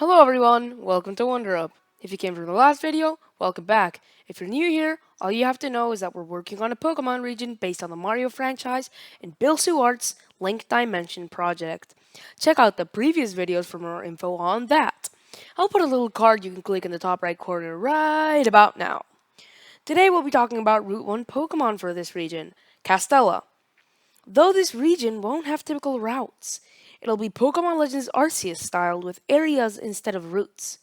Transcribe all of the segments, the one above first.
Hello everyone, welcome to Wonder Up. If you came from the last video, welcome back. If you're new here, all you have to know is that we're working on a Pokemon region based on the Mario franchise and Bill Suart's Link Dimension project. Check out the previous videos for more info on that. I'll put a little card you can click in the top right corner right about now. Today we'll be talking about Route 1 Pokemon for this region, Castella. Though this region won't have typical routes, it'll be Pokemon Legends Arceus styled with areas instead of routes.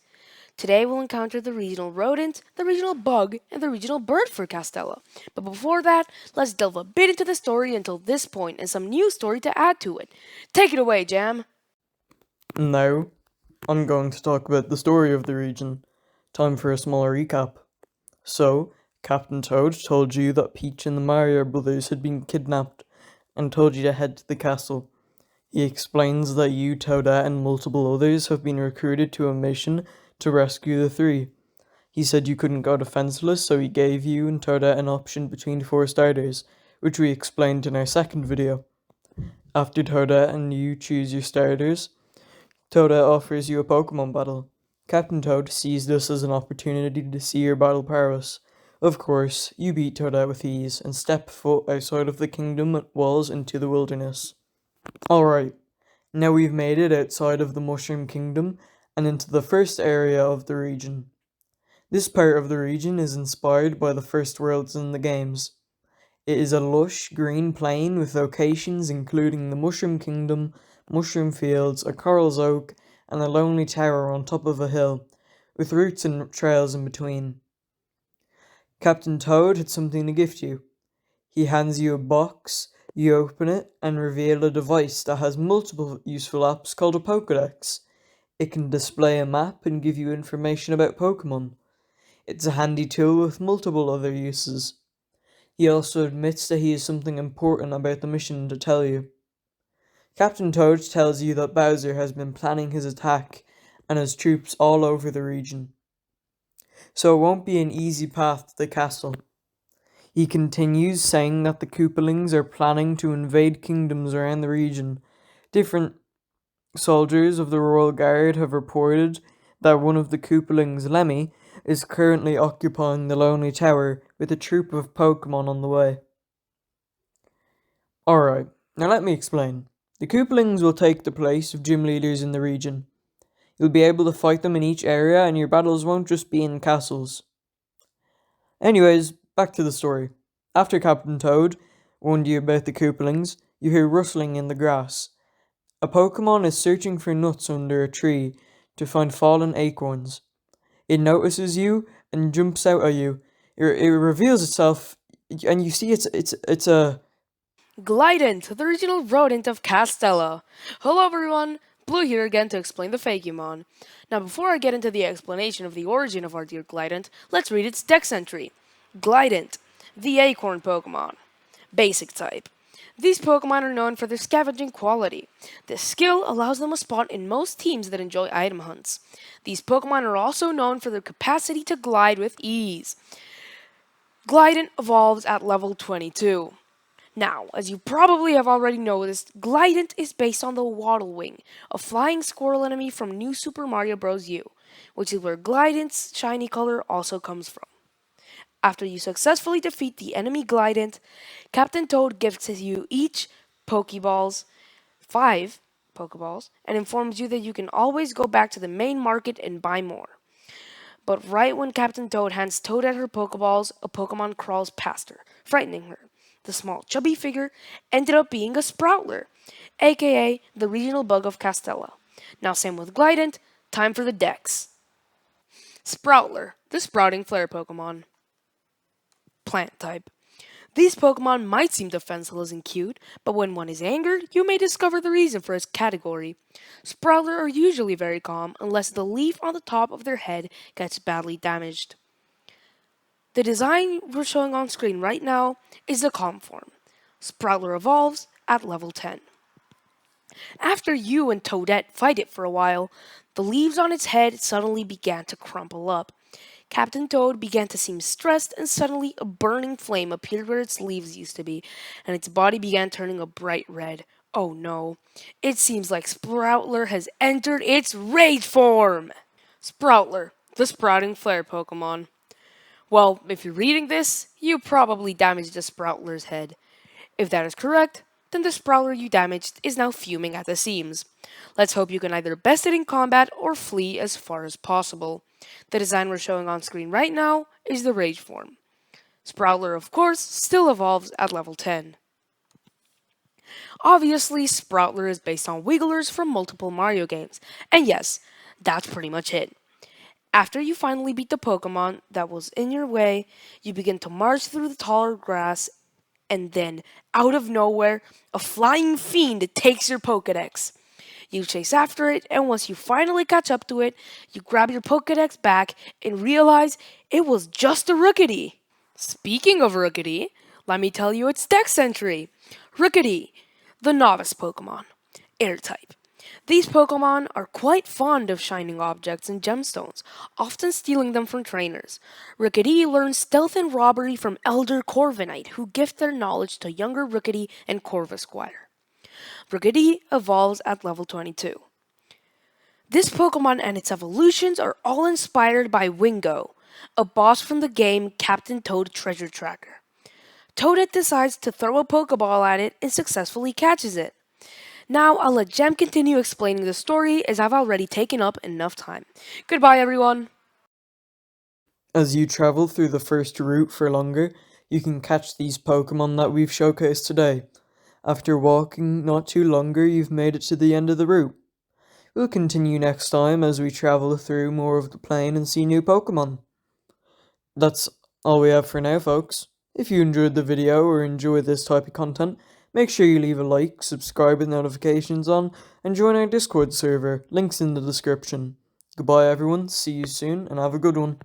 Today we'll encounter the regional rodent, the regional bug, and the regional bird for Castella. But before that, let's delve a bit into the story until this point and some new story to add to it. Take it away, Jam! Now, I'm going to talk about the story of the region. Time for a small recap. So, Captain Toad told you that Peach and the Mario brothers had been kidnapped and told you to head to the castle. He explains that you, Toadette, and multiple others have been recruited to a mission to rescue the three. He said you couldn't go defenseless, so he gave you and Toadette an option between 4 starters, which we explained in our second video. After Toadette and you choose your starters, Toadette offers you a Pokemon battle. Captain Toad sees this as an opportunity to see your battle prowess. Of course, you beat Toadette with ease and step foot outside of the kingdom walls into the wilderness. Alright, now we've made it outside of the Mushroom Kingdom and into the first area of the region. This part of the region is inspired by the first worlds in the games. It is a lush green plain with locations including the Mushroom Kingdom, mushroom fields, a coral's oak, and a lonely tower on top of a hill, with routes and trails in between. Captain Toad had something to gift you. He hands you a box, you open it, and reveal a device that has multiple useful apps called a Pokédex. It can display a map and give you information about Pokemon. It's a handy tool with multiple other uses. He also admits that he has something important about the mission to tell you. Captain Toad tells you that Bowser has been planning his attack and has troops all over the region, so it won't be an easy path to the castle. He continues saying that the Koopalings are planning to invade kingdoms around the region. Different soldiers of the Royal Guard have reported that one of the Koopalings, Lemmy, is currently occupying the Lonely Tower with a troop of Pokemon on the way. Alright, now let me explain. The Koopalings will take the place of gym leaders in the region. You'll be able to fight them in each area and your battles won't just be in castles. Anyways, back to the story. After Captain Toad warned you about the Koopalings, you hear rustling in the grass. A Pokemon is searching for nuts under a tree to find fallen acorns. It notices you and jumps out at you. It reveals itself and you see it's a... Glident, the regional rodent of Castella. Hello everyone, Blue here again to explain the FAKÉMON. Now before I get into the explanation of the origin of our dear Glident, let's read its dex entry. Glident, the acorn Pokemon. Basic type. These Pokemon are known for their scavenging quality. This skill allows them a spot in most teams that enjoy item hunts. These Pokemon are also known for their capacity to glide with ease. Glident evolves at level 22. Now, as you probably have already noticed, Glident is based on the Waddle Wing, a flying squirrel enemy from New Super Mario Bros. U, which is where Glident's shiny color also comes from. After you successfully defeat the enemy Glident, Captain Toad gives you each Pokeballs, 5 Pokeballs, and informs you that you can always go back to the main market and buy more. But right when Captain Toad hands Toadette her Pokeballs, a Pokemon crawls past her, frightening her. The small, chubby figure ended up being a Sproutler, aka the regional bug of Castella. Now, same with Glident, time for the dex. Sproutler, the sprouting flare Pokemon. Plant type. These Pokemon might seem defenseless and cute, but when one is angered, you may discover the reason for its category. Sproutler are usually very calm unless the leaf on the top of their head gets badly damaged. The design we're showing on screen right now is the calm form. Sproutler evolves at level 10. After you and Toadette fight it for a while, the leaves on its head suddenly began to crumple up. Captain Toad began to seem stressed and suddenly a burning flame appeared where its leaves used to be, and its body began turning a bright red. Oh no, it seems like Sproutler has entered its rage form! Sproutler, the sprouting flare Pokemon. Well, if you're reading this, you probably damaged the Sproutler's head. If that is correct, then the Sprouler you damaged is now fuming at the seams. Let's hope you can either best it in combat or flee as far as possible. The design we're showing on screen right now is the Rage form. Sproutler, of course, still evolves at level 10. Obviously, Sproutler is based on Wigglers from multiple Mario games, and yes, that's pretty much it. After you finally beat the Pokemon that was in your way, you begin to march through the taller grass, and then, out of nowhere, a flying fiend takes your Pokedex. You chase after it, and once you finally catch up to it, you grab your Pokedex back and realize it was just a Rookity. Speaking of Rookity, let me tell you its dex entry. Rookity, the novice Pokemon. Air type. These Pokemon are quite fond of shining objects and gemstones, often stealing them from trainers. Rookity learns stealth and robbery from Elder Corviknight, who gift their knowledge to younger Rookity and Corvisquire. Rookity evolves at level 22. This Pokemon and its evolutions are all inspired by Wingo, a boss from the game Captain Toad Treasure Tracker. Toadette decides to throw a Pokeball at it and successfully catches it. Now I'll let Jem continue explaining the story as I've already taken up enough time. Goodbye, everyone! As you travel through the first route for longer, you can catch these Pokemon that we've showcased today. After walking not too longer, you've made it to the end of the route. We'll continue next time as we travel through more of the plane and see new Pokemon. That's all we have for now, folks. If you enjoyed the video or enjoy this type of content, make sure you leave a like, subscribe with notifications on, and join our Discord server. Links in the description. Goodbye everyone, see you soon, and have a good one.